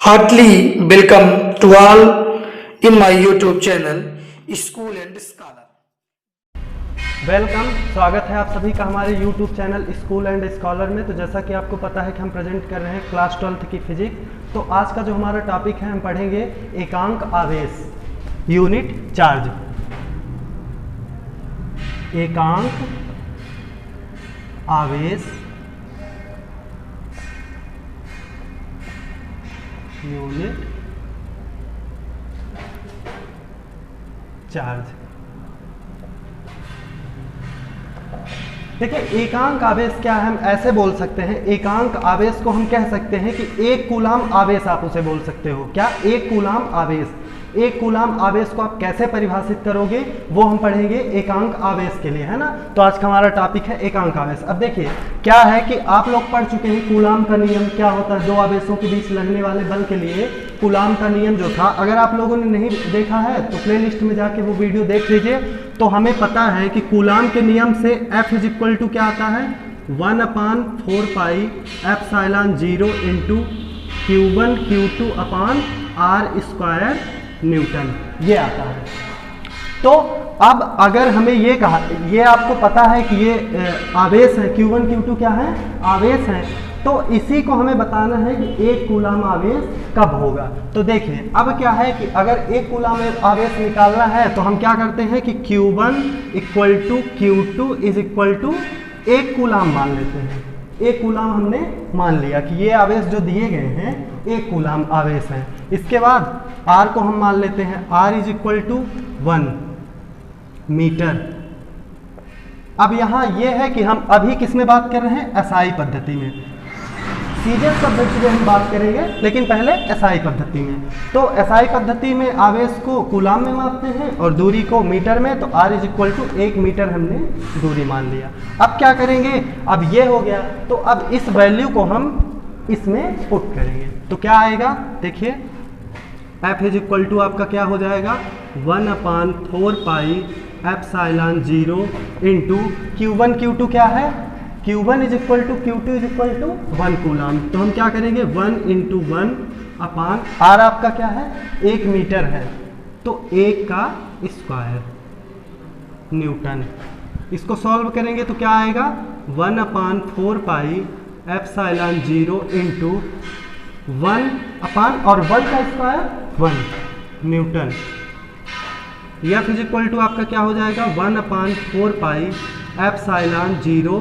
Heartily welcome to all in my YouTube channel School and Scholar। Welcome, स्वागत है आप सभी का हमारे YouTube channel school and scholar में। तो जैसा कि आपको पता है कि हम प्रेजेंट कर रहे हैं क्लास 12th की फिजिक्स। तो आज का जो हमारा टॉपिक है हम पढ़ेंगे एकांक आवेश, यूनिट चार्ज। एकांक आवेश यूनिट चार्ज। देखिए, एकांक आवेश क्या है, हम ऐसे बोल सकते हैं। एकांक आवेश को हम कह सकते हैं कि एक कूलाम आवेश, आप उसे बोल सकते हो। क्या? एक कूलाम आवेश। एक कूलाम आवेश को आप कैसे परिभाषित करोगे वो हम पढ़ेंगे एकांक आवेश के लिए, है ना। तो आज का हमारा टॉपिक है एकांक आवेश। अब देखिए क्या है कि आप लोग पढ़ चुके हैं कूलाम का नियम क्या होता है। दो आवेशों के बीच लगने वाले बल के लिए कूलाम का नियम जो था, अगर आप लोगों ने नहीं देखा है तो प्लेलिस्ट में जाके वो वीडियो देख लीजिए। तो हमें पता है कि कूलाम के नियम से F इज इक्वल टू क्या आता है, 1/4 pi epsilon 0 into Q1 Q2 अपान R स्क्वायर न्यूटन, ये आता है। तो अब अगर हमें ये कहा, ये आपको पता है कि ये आवेश है, Q1 Q2 क्या है, आवेश है। तो इसी को हमें बताना है कि एक कूलाम आवेश कब होगा। तो देखिए अब क्या है कि अगर एक कूलाम आवेश निकालना है तो हम क्या करते हैं कि Q1 equal to Q2 is equal to एक कूलाम मान लेते हैं। एक कूलाम हमने मान लिया कि ये आवेश जो दिए गए हैं एक कूलाम आवेश है। इसके बाद R को हम मान लेते हैं, R is equal to 1 metre. अब यहाँ ये है कि हम अभी किस में बात कर रहे हैं, एसआई पद्धति में। सीधे पद्धति में हम बात करेंगे, लेकिन पहले एसआई पद्धति में। तो एसआई पद्धति में आवेश को कूलाम में मापते हैं और दूरी को मीटर में। तो R is equal to 1 metre हमने दूरी मान लिया। अब क्या करेंगे, अब ये हो गया तो अब इस वैल्यू को हम इसमें पुट करेंगे तो क्या आएगा, देखिए F इज इक्वल टू आपका क्या हो जाएगा, 1/4 pi epsilon 0 into Q1 Q2 क्या है, Q1 is equal to Q2 is equal to 1 coulomb. तो हम क्या करेंगे, 1 इंटू 1 अपान R आपका क्या है, 1 मीटर है, तो 1 का स्क्वायर न्यूटन। इसको सॉल्व करेंगे तो क्या आएगा, 1/4 पाई एप्सिलॉन 0 इंटू 1 अपान और 1 का square 1 newton. F is equal to आपका क्या हो जाएगा, 1/4 पाई एप्सिलॉन 0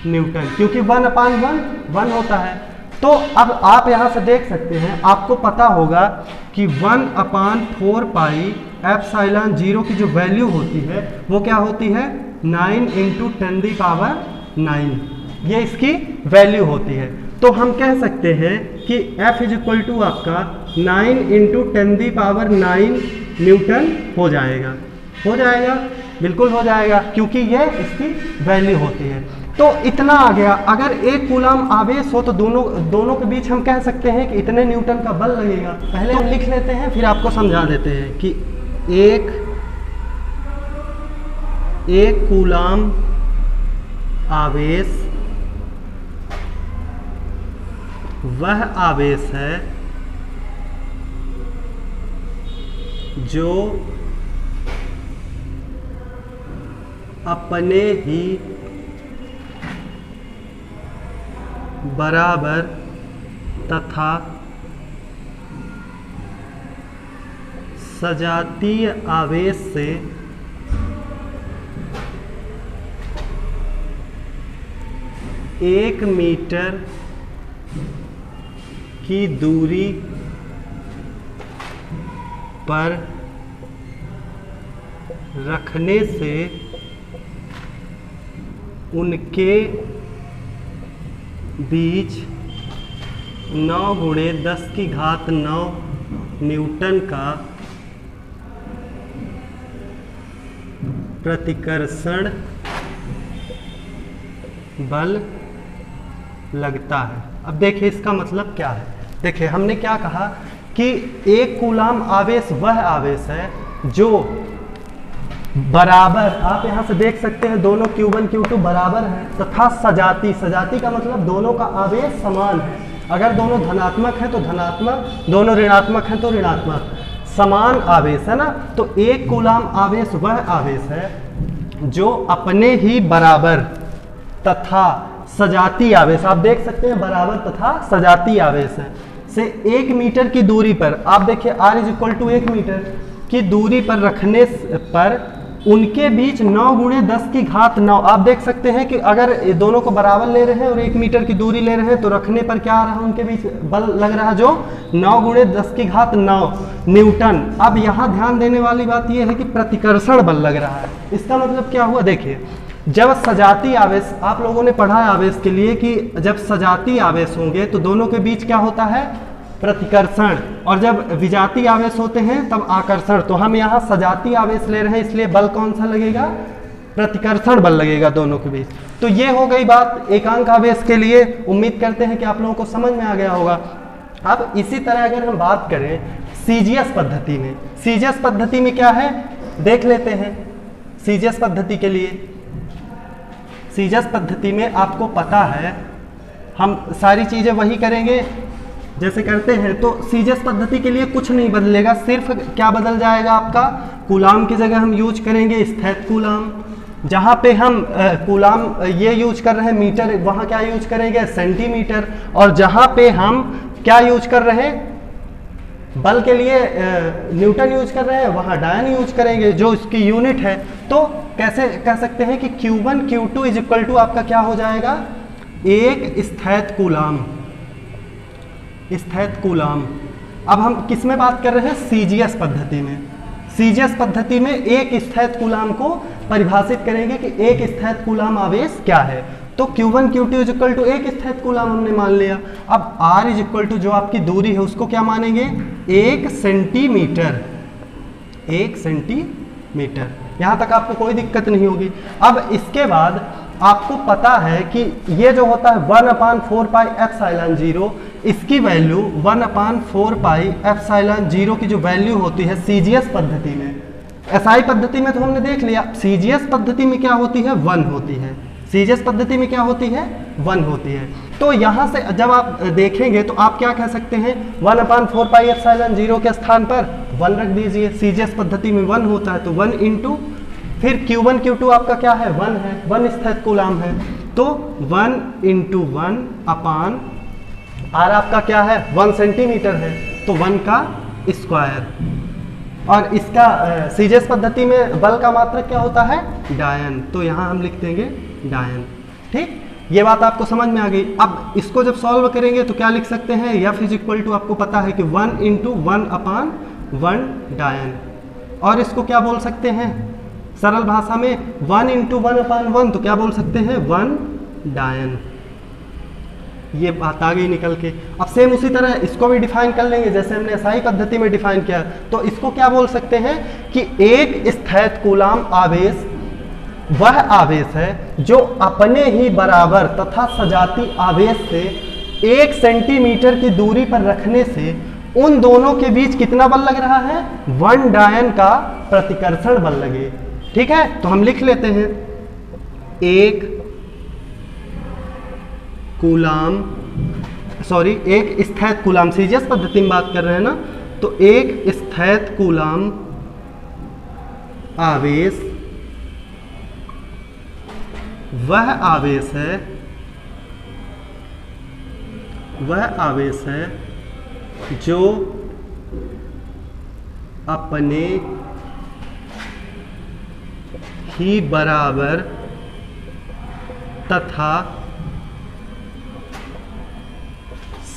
न्यूटन, क्योंकि 1/1 होता है। तो अब आप यहाँ से देख सकते हैं, आपको पता होगा कि 1/4 पाई एप्सिलॉन 0 की जो वैल्यू होती है वो क्या होती है, 9 इंटू 10⁹, ये इसकी वैल्यू होती है। तो हम कह सकते हैं कि F इज इक्वल टू आपका 9 इंटू 10⁹ न्यूटन हो जाएगा। हो जाएगा, बिल्कुल हो जाएगा, क्योंकि ये इसकी वैल्यू होती है। तो इतना आ गया। अगर एक कूलाम आवेश हो तो दोनों के बीच हम कह सकते हैं कि इतने न्यूटन का बल लगेगा। पहले हम लिख लेते हैं, फिर आपको समझा देते हैं कि एक कूलाम आवेश वह आवेश है जो अपने ही बराबर तथा सजातीय आवेश से एक मीटर की दूरी पर रखने से उनके बीच 9 × 10⁹ न्यूटन का प्रतिकर्षण बल लगता है। अब देखिए इसका मतलब क्या है। देखिए हमने क्या कहा कि एक कूलाम आवेश वह आवेश है जो बराबर, आप यहाँ से देख सकते हैं दोनों Q1 Q2 बराबर हैं तथा सजाती, सजाती का मतलब दोनों का आवेश समान है। अगर दोनों धनात्मक है तो धनात्मक, दोनों ऋणात्मक है तो ऋणात्मक। समान आवेश है ना, तो एक कूलाम आवेश वह आवेश है जो अपने ही बराबर तथा सजाती आवेश, आप देख सकते हैं बराबर तथा सजाती आवेश है, से 1 मीटर की दूरी पर, आप देखिए r = 1 मीटर की दूरी पर रखने पर उनके बीच 9 × 10⁻9, आप देख सकते हैं कि अगर दोनों को बराबर ले रहे हैं और 1 मीटर की दूरी ले रहे हैं तो रखने पर क्या आ रहा है, उनके बीच बल लग रहा है जो 9 × 10⁹ न्यूटन। अब यहाँ ध्यान देने वाली बात यह है कि प्रतिकर्षण बल लग रहा है। इसका मतलब क्या हुआ, देखिए जब सजाती आवेश, आप लोगों ने पढ़ा है आवेश के लिए कि जब सजाती आवेश होंगे तो दोनों के बीच क्या होता है, प्रतिकर्षण, और जब विजाती आवेश होते हैं तब आकर्षण। तो हम यहाँ सजाती आवेश ले रहे हैं, इसलिए बल कौन सा लगेगा, प्रतिकर्षण बल लगेगा दोनों के बीच। तो ये हो गई बात एकांक आवेश के लिए। उम्मीद करते हैं कि आप लोगों को समझ में आ गया होगा। अब इसी तरह अगर हम बात करें सीजीएस पद्धति में, सीजीएस पद्धति में क्या है देख लेते हैं। सीजीएस पद्धति के लिए, सीजीएस पद्धति में आपको पता है हम सारी चीज़ें वही करेंगे जैसे करते हैं। तो सीजीएस पद्धति के लिए कुछ नहीं बदलेगा, सिर्फ क्या बदल जाएगा आपका, कूलाम की जगह हम यूज करेंगे स्थैत कूलाम। जहाँ पे हम कूलाम ये यूज कर रहे हैं मीटर, वहाँ क्या यूज करेंगे, सेंटीमीटर। और जहाँ पे हम क्या यूज कर रहे हैं, बल के लिए न्यूटन यूज कर रहे हैं, वहाँ डायन यूज करेंगे जो इसकी यूनिट है। तो कैसे कह सकते हैं कि Q1 Q2 = आपका क्या हो जाएगा, एक स्थैत कूलाम, स्थैत कूलाम। अब हम किस में बात कर रहे हैं, सीजीएस पद्धति में। सीजीएस पद्धति में एक स्थैत कूलाम को परिभाषित करेंगे कि एक स्थैत कूलाम आवेश क्या है। तो Q1 Q2 = एक स्थैत कूलाम हमने मान लिया। अब r = जो आपकी दूरी है उसको क्या मानेंगे, 1 सेंटीमीटर, 1 सेंटीमीटर। यहाँ तक आपको कोई दिक्कत नहीं होगी। अब इसके बाद आपको पता है कि ये जो होता है 1/4πε0, इसकी वैल्यू 1/4πε0 की जो वैल्यू होती है सीजीएस पद्धति में, एसआई पद्धति में तो हमने देख लिया, सीजीएस पद्धति में क्या होती है, 1 होती है। सीजीएस पद्धति में क्या होती है, 1 होती है। तो यहाँ से जब आप देखेंगे तो आप क्या कह सकते हैं, 1/4πε0 के स्थान पर 1 रख दीजिए। सीजीएस पद्धति में 1 होता है तो 1 × फिर Q1 Q2 आपका क्या है, 1 है, 1 स्थैत कूलाम है। तो 1 × 1 r आपका क्या है, 1 सेंटीमीटर है, तो 1 का स्क्वायर। और इसका सीजीएस पद्धति में बल का मात्रक क्या होता है, डायन। तो यहाँ हम लिख देंगे डायन। ठीक, ये बात आपको समझ में आ गई। अब इसको जब सॉल्व करेंगे तो क्या लिख सकते हैं, F = आपको पता है कि 1 × 1/1 डायन। और इसको क्या बोल सकते हैं सरल भाषा में, 1 × 1/1 तो क्या बोल सकते हैं, 1 डायन। ये बात आ गई निकल के। अब सेम उसी तरह इसको भी डिफाइन कर लेंगे जैसे हमने एसआई पद्धति में डिफाइन किया। तो इसको क्या बोल सकते हैं कि एक स्थैत कूलाम आवेश वह आवेश है जो अपने ही बराबर तथा सजाती आवेश से 1 सेंटीमीटर की दूरी पर रखने से उन दोनों के बीच कितना बल लग रहा है, 1 डायन का प्रतिकर्षण बल लगे। ठीक है, तो हम लिख लेते हैं, एक स्थैत कूलाम, सीजीएस पद्धति में बात कर रहे हैं ना, तो एक स्थैत कूलाम आवेश वह आवेश है जो अपने ही बराबर तथा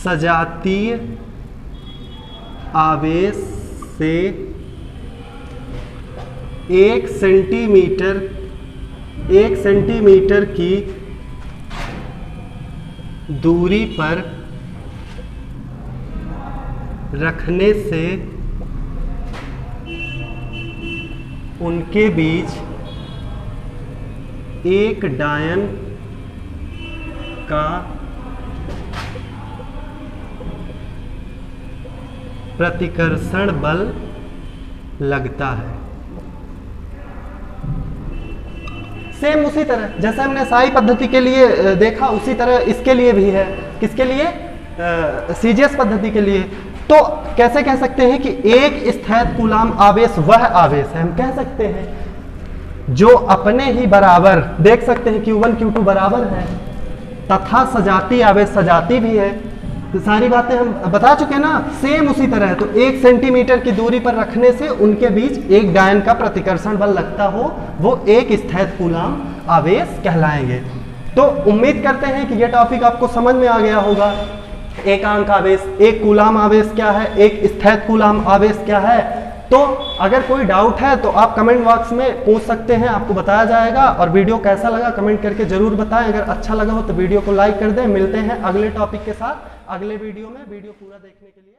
सजातीय आवेश से 1 सेंटीमीटर की दूरी पर रखने से उनके बीच एक डायन का प्रतिकर्षण बल लगता है। सेम उसी तरह जैसे हमने एसआई पद्धति के लिए देखा उसी तरह इसके लिए भी है। किसके लिए, सीजीएस पद्धति के लिए। तो कैसे कह सकते हैं कि एक स्थैत कूलाम आवेश वह आवेश है, हम कह सकते हैं जो अपने ही बराबर, देख सकते हैं Q1 Q2 बराबर है, तथा सजाती आवेश सजाती भी है। तो सारी बातें हम बता चुके ना, सेम उसी तरह है। तो 1 सेंटीमीटर की दूरी पर रखने से उनके बीच एक डायन का प्रतिकर्षण बल लगता हो, वो एक स्थैत कूलाम आवेश कहलाएंगे। तो उम्मीद करते हैं कि यह टॉपिक आपको समझ में आ गया होगा। एकांक आवेश, एक कूलाम आवेश क्या है, एक स्थैत कूलाम आवेश क्या है। तो अगर कोई डाउट है तो आप कमेंट बॉक्स में पूछ सकते हैं, आपको बताया जाएगा। और वीडियो कैसा लगा कमेंट करके जरूर बताएं। अगर अच्छा लगा हो तो वीडियो को लाइक कर दें। मिलते हैं अगले टॉपिक के साथ अगले वीडियो में। वीडियो पूरा देखने के लिए